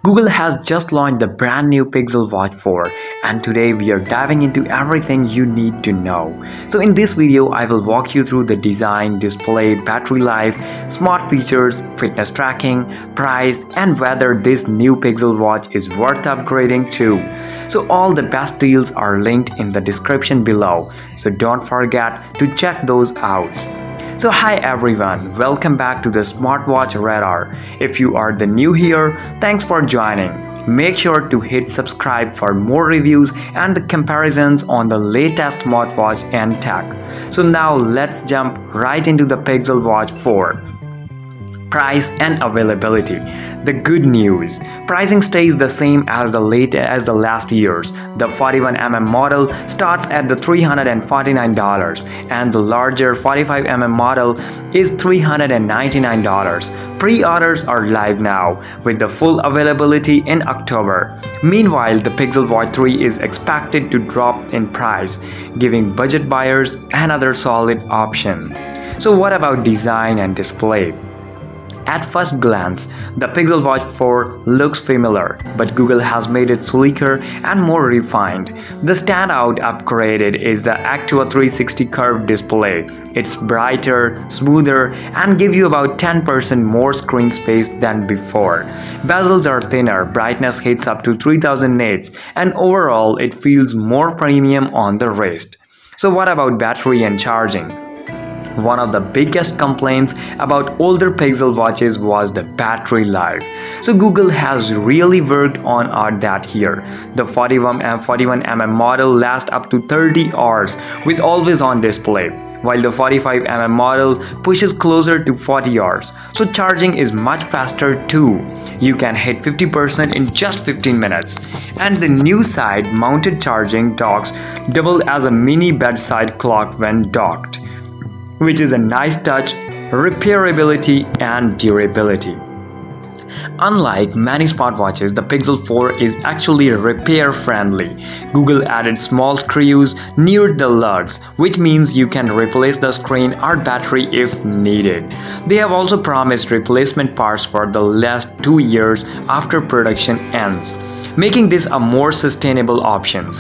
Google has just launched the brand new Pixel Watch 4 and today we are diving into everything you need to know. So in this video I will walk you through the design, display, battery life, smart features, fitness tracking, price and whether this new Pixel Watch is worth upgrading to. So all the best deals are linked in the description below, so don't forget to check those out. So hi everyone, welcome back to the Smartwatch Radar. If you are the new here, thanks for joining. Make sure to hit subscribe for more reviews and the comparisons on the latest smartwatch and tech. So now let's jump right into the Pixel Watch 4. Price and availability. The good news: pricing stays the same as the last years. The 41mm model starts at the $349 and the larger 45mm model is $399. Pre-orders are live now with the full availability in October. Meanwhile, the Pixel Watch 3 is expected to drop in price, giving budget buyers another solid option. So what about design and display? At first glance, the Pixel Watch 4 looks familiar, but Google has made it sleeker and more refined. The standout upgraded is the Actua 360 curved display. It's brighter, smoother, and gives you about 10% more screen space than before. Bezels are thinner, brightness hits up to 3000 nits, and overall it feels more premium on the wrist. So what about battery and charging? One of the biggest complaints about older Pixel watches was the battery life. So Google has really worked on that here. The 41mm model lasts up to 30 hours with always on display, while the 45mm model pushes closer to 40 hours. So charging is much faster too. You can hit 50% in just 15 minutes. And the new side mounted charging docks double as a mini bedside clock when docked, which is a nice touch, repairability and durability. Unlike many smartwatches, the Pixel 4 is actually repair friendly. Google added small screws near the lugs, which means you can replace the screen or battery if needed. They have also promised replacement parts for the last 2 years after production ends, making this a more sustainable option.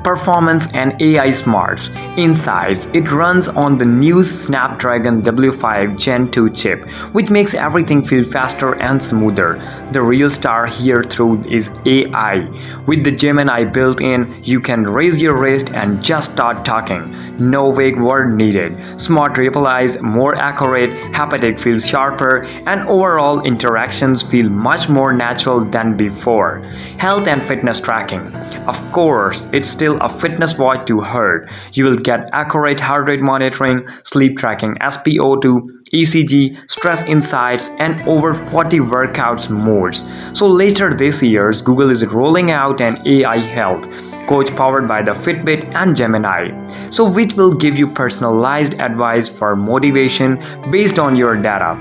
Performance and AI smarts. Insights: it runs on the new Snapdragon W5 Gen 2 chip, which makes everything feel faster and smoother. The real star here through is AI. With the Gemini built in, you can raise your wrist and just start talking. No wake word needed. Smart replies more accurate, haptic feels sharper, and overall interactions feel much more natural than before. Health and fitness tracking. Of course, it's still a fitness watch to herd. You will get accurate heart rate monitoring, sleep tracking, SpO2, ECG, stress insights, and over 40 workouts modes. So later this year, Google is rolling out an AI health coach powered by the Fitbit and Gemini, so which will give you personalized advice for motivation based on your data.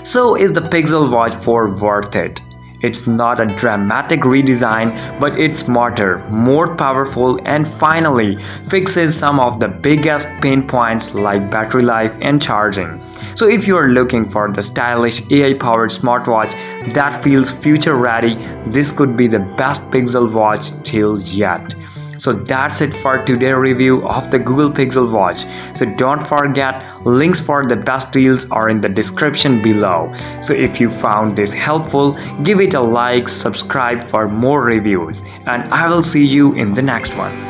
So is the Pixel Watch 4 worth it? It's not a dramatic redesign, but it's smarter, more powerful, and finally fixes some of the biggest pain points like battery life and charging. So if you are looking for the stylish AI-powered smartwatch that feels future-ready, this could be the best Pixel watch till yet. So that's it for today's review of the Google Pixel Watch. So don't forget, links for the best deals are in the description below. So if you found this helpful, give it a like, subscribe for more reviews, and I will see you in the next one.